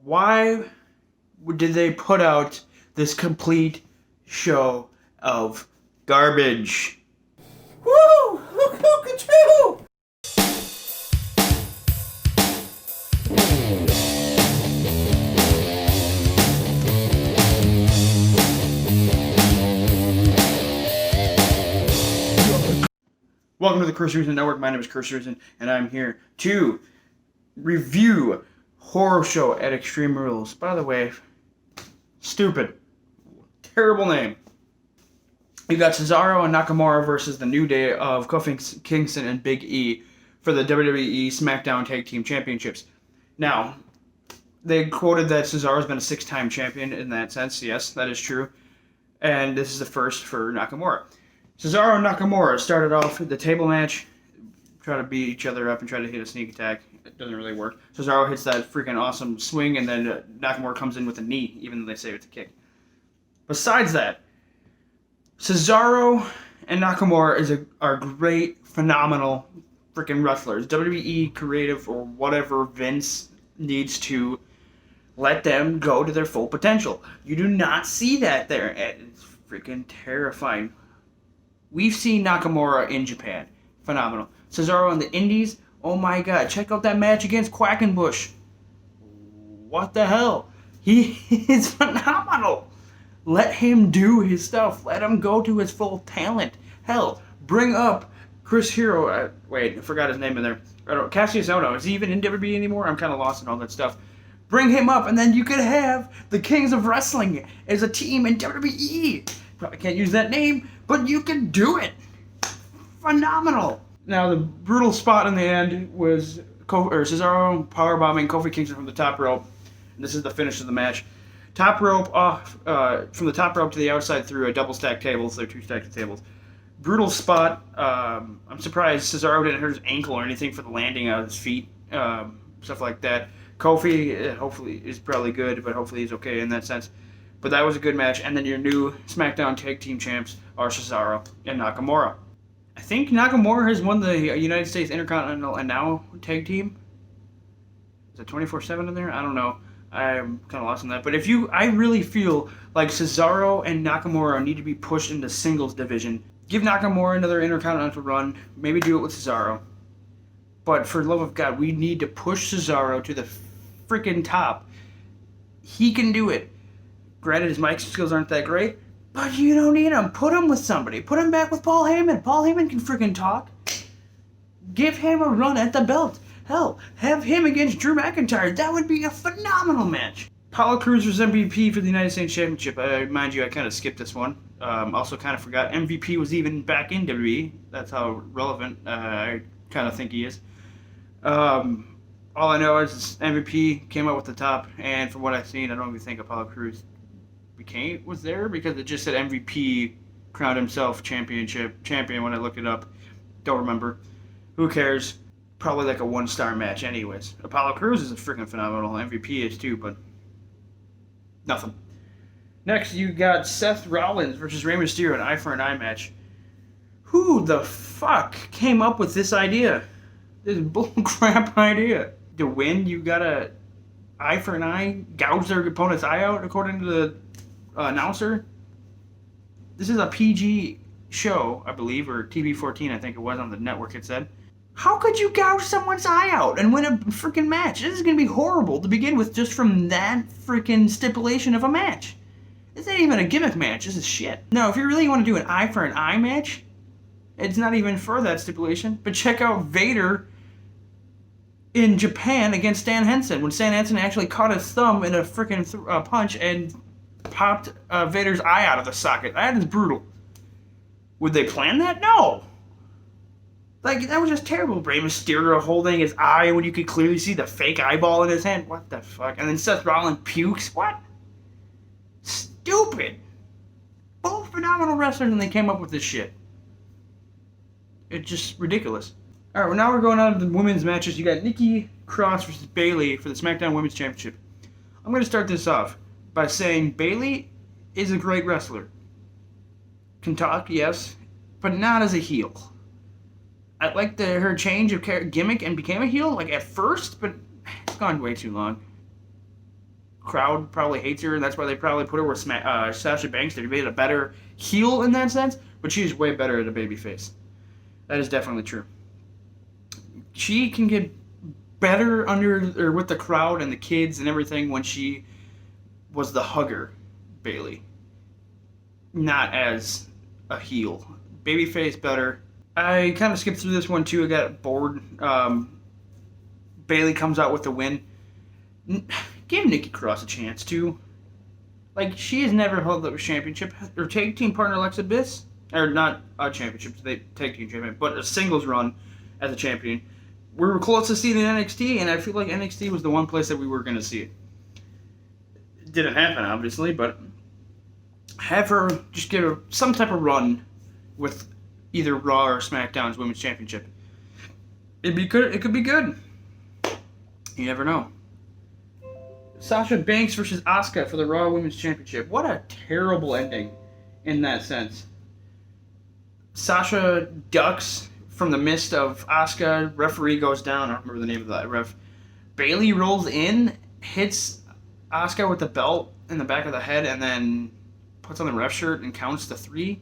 Why did they put out this complete show of garbage? Woo! Look at you! Welcome to the Chris Reason Network. My name is Chris Reason, and I'm here to review Horror Show at Extreme Rules. By the way, stupid. Terrible name. You got Cesaro and Nakamura versus the New Day of Kofi Kingston and Big E for the WWE SmackDown Tag Team Championships. Now, they quoted that Cesaro's been a 6-time champion in that sense. Yes, that is true. And this is the first for Nakamura. Cesaro and Nakamura started off the table match, try to beat each other up and try to hit a sneak attack. It doesn't really work. Cesaro hits that freaking awesome swing, and then Nakamura comes in with a knee, even though they say it's a kick. Besides that, Cesaro and Nakamura are great, phenomenal freaking wrestlers. WWE creative or whatever Vince needs to let them go to their full potential. You do not see that there. It's freaking terrifying. We've seen Nakamura in Japan. Phenomenal. Cesaro in the Indies. Oh my god. Check out that match against Quackenbush. What the hell? He is phenomenal. Let him do his stuff. Let him go to his full talent. Hell, bring up Chris Hero. Wait, I forgot his name in there. Cassius Ohno. Is he even in WWE anymore? I'm kind of lost in all that stuff. Bring him up, and then you could have the Kings of Wrestling as a team in WWE. Probably can't use that name, but you can do it. Phenomenal. Now, the brutal spot in the end was Cesaro powerbombing Kofi Kingston from the top rope. And this is the finish of the match. Top rope off, from the top rope to the outside through a double stacked tables. They're 2 stacked tables. Brutal spot. I'm surprised Cesaro didn't hurt his ankle or anything for the landing out of his feet. Stuff like that. Kofi, hopefully, is probably good, but hopefully he's okay in that sense. But that was a good match. And then your new SmackDown Tag Team Champs are Cesaro and Nakamura. I think Nakamura has won the United States Intercontinental and now Tag Team. Is it 24/7 in there? I don't know. I'm kind of lost in that. But I really feel like Cesaro and Nakamura need to be pushed into singles division. Give Nakamura another Intercontinental run. Maybe do it with Cesaro. But for the love of God, we need to push Cesaro to the freaking top. He can do it. Granted, his mic skills aren't that great, but you don't need him. Put him with somebody. Put him back with Paul Heyman. Paul Heyman can freaking talk. Give him a run at the belt. Hell, have him against Drew McIntyre. That would be a phenomenal match. Apollo Crews was MVP for the United States Championship. Mind you, I kind of skipped this one. Also kind of forgot MVP was even back in WWE. That's how relevant I kind of think he is. All I know is MVP came out with the top, and from what I've seen, I don't even think Apollo Crews was there, because it just said MVP crowned himself champion when I looked it up. Don't remember. Who cares? Probably like a 1-star match anyways. Apollo Crews is a freaking phenomenal. MVP is too, but nothing. Next, you got Seth Rollins versus Rey Mysterio, an eye for an eye match. Who the fuck came up with this idea? This bullcrap idea. To win, you gotta eye for an eye, gouge their opponent's eye out, according to the announcer. This is a PG show, I believe, or TV-14, I think it was on the network, it said. How could you gouge someone's eye out and win a freaking match? This is gonna be horrible to begin with, just from that freaking stipulation of a match. This ain't even a gimmick match, this is shit. No, if you really want to do an eye for an eye match, it's not even for that stipulation, but check out Vader in Japan against Stan Henson, when Stan Henson actually caught his thumb in a freaking punch and popped Vader's eye out of the socket. That is brutal. Would they plan that? No. Like, that was just terrible. Rey Mysterio holding his eye when you could clearly see the fake eyeball in his hand. What the fuck? And then Seth Rollins pukes. What? Stupid. Both phenomenal wrestlers, and they came up with this shit. It's just ridiculous. Alright, well, now we're going on to the women's matches. You got Nikki Cross versus Bayley for the SmackDown Women's Championship. I'm going to start this off by saying Bayley is a great wrestler. Can talk, yes, but not as a heel. I liked her change of gimmick and became a heel, like, at first, but it's gone way too long. crowd probably hates her, and that's why they probably put her with Sasha Banks. They made it a better heel in that sense, but she's way better at a babyface. That is definitely true. She can get better under or with the crowd and the kids and everything when she was the hugger, Bayley. Not as a heel. Babyface better. I kind of skipped through this one too. I got bored. Bayley comes out with the win. Give Nikki Cross a chance too. Like, she has never held the championship. Her tag team partner Alexa Bliss, or not a championship, they tag team champion, but a singles run as a champion. We were close to seeing it in NXT, and I feel like NXT was the one place that we were going to see it. It didn't happen, obviously, but have her just give her some type of run with either Raw or SmackDown's Women's Championship. It'd be good. It could be good. You never know. Sasha Banks versus Asuka for the Raw Women's Championship. What a terrible ending in that sense. Sasha ducks from the mist of Asuka. Referee goes down. I don't remember the name of that ref. Bayley rolls in, hits Asuka with the belt in the back of the head, and then puts on the ref shirt and counts to 3.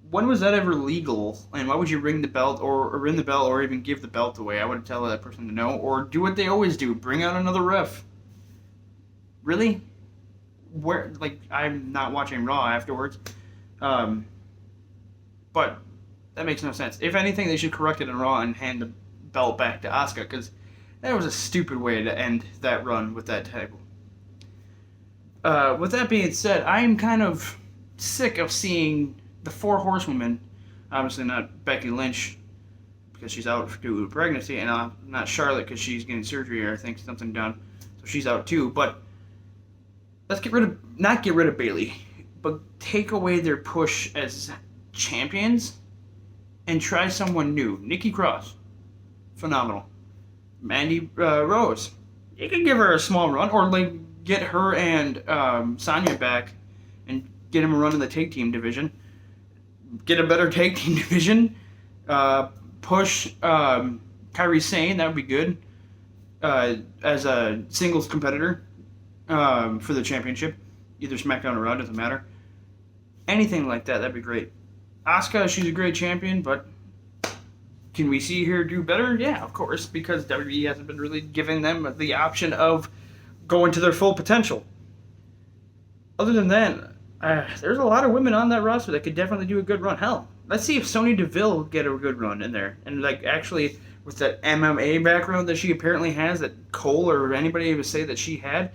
When was that ever legal? And why would you ring the belt or ring the bell or even give the belt away? I would tell that person to know. Or do what they always do. Bring out another ref. Really? Where? Like, I'm not watching Raw afterwards. But that makes no sense. If anything, they should correct it in Raw and hand the belt back to Asuka, because that was a stupid way to end that run with that title. With that being said, I'm kind of sick of seeing the 4 horsewomen, obviously not Becky Lynch because she's out due to pregnancy, and not Charlotte because she's getting surgery or I think something done, so she's out too. But let's not get rid of Bayley, but take away their push as champions and try someone new. Nikki Cross, phenomenal. Mandy Rose, you can give her a small run, or like get her and Sonya back and get them a run in the tag team division. Get a better tag team division. Push Kairi Sane, that would be good. As a singles competitor for the championship. Either SmackDown or Raw, doesn't matter. Anything like that, that'd be great. Asuka, she's a great champion, but can we see her do better? Yeah, of course, because WWE hasn't been really giving them the option of going to their full potential. Other than that, there's a lot of women on that roster that could definitely do a good run. Hell, let's see if Sonya Deville get a good run in there. And like actually, with that MMA background that she apparently has, that Cole or anybody would say that she had,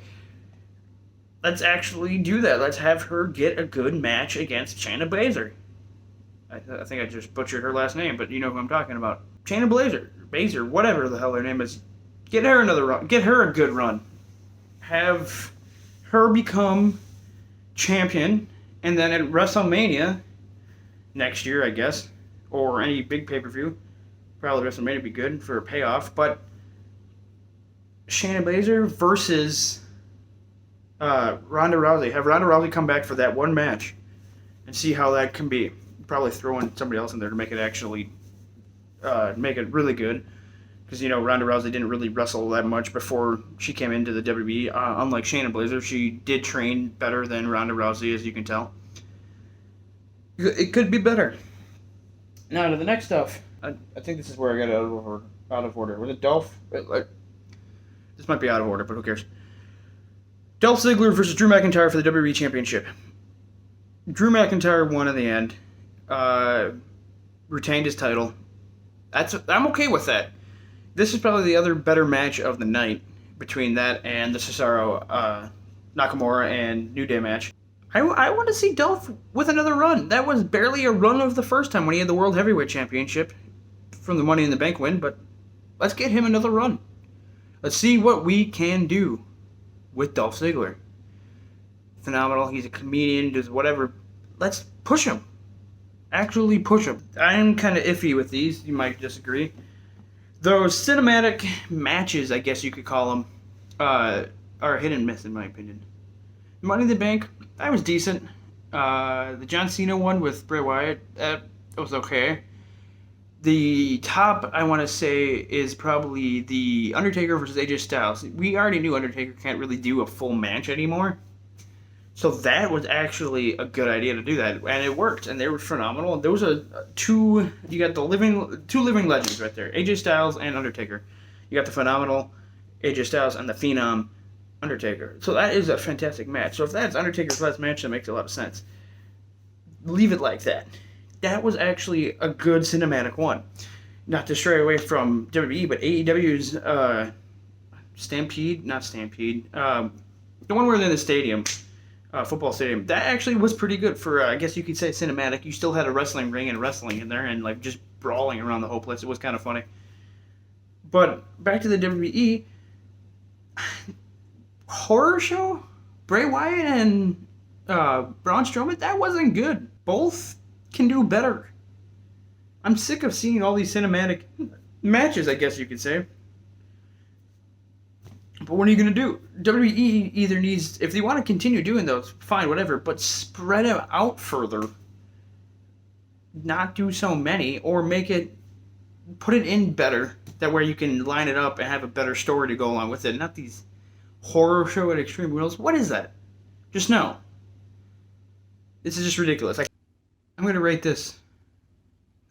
let's actually do that. Let's have her get a good match against Shayna Baszler. I think I just butchered her last name, but you know who I'm talking about. Shayna Baszler, whatever the hell her name is. Get her another run. Get her a good run. Have her become champion, and then at WrestleMania next year, I guess, or any big pay-per-view, probably WrestleMania would be good for a payoff, but Shayna Baszler versus Ronda Rousey. Have Ronda Rousey come back for that one match and see how that can be. Probably throw in somebody else in there to make it actually make it really good, because you know Ronda Rousey didn't really wrestle that much before she came into the WWE. Unlike Shayna Baszler, she did train better than Ronda Rousey, as you can tell. It could be better. Now to the next stuff. I think this is where I got out of order. Was it Dolph? This might be out of order, but who cares? Dolph Ziggler versus Drew McIntyre for the WWE Championship. Drew McIntyre won in the end. Retained his title. I'm okay with that. This is probably the other better match of the night between that and the Cesaro, Nakamura and New Day match. I want to see Dolph with another run. That was barely a run of the first time when he had the World Heavyweight Championship from the Money in the Bank win, but let's get him another run. Let's see what we can do with Dolph Ziggler. Phenomenal. He's a comedian, does whatever. Let's push him. Actually push him. I'm kind of iffy with these. You might disagree. Those cinematic matches, I guess you could call them, are hit and miss in my opinion. Money in the Bank, that was decent. The John Cena one with Bray Wyatt, that was okay. The top, I want to say, is probably The Undertaker versus AJ Styles. We already knew Undertaker can't really do a full match anymore. So that was actually a good idea to do that, and it worked, and they were phenomenal. Those are you got two living legends right there, AJ Styles and Undertaker. You got the phenomenal AJ Styles and the phenom Undertaker. So that is a fantastic match. So if that's Undertaker's last match, that makes a lot of sense. Leave it like that. That was actually a good cinematic one. Not to stray away from WWE, but AEW's Stampede, not Stampede, the one where they're in the stadium. Football stadium. That actually was pretty good for, I guess you could say, cinematic. You still had a wrestling ring and wrestling in there and like just brawling around the whole place. It was kind of funny. But back to the WWE horror show, Bray Wyatt and Braun Strowman. That wasn't good. Both can do better. I'm sick of seeing all these cinematic matches, I guess you could say. But what are you going to do? WWE either needs, if they want to continue doing those, fine, whatever, but spread them out further. Not do so many, or put it in better, that way you can line it up and have a better story to go along with it. Not these horror show at Extreme Rules. What is that? Just no. This is just ridiculous. I'm going to rate this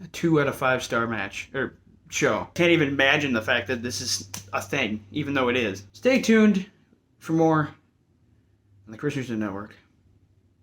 a 2 out of 5 star match, or show. Can't even imagine the fact that this is a thing, even though it is. Stay tuned for more on the Chris Reason Network.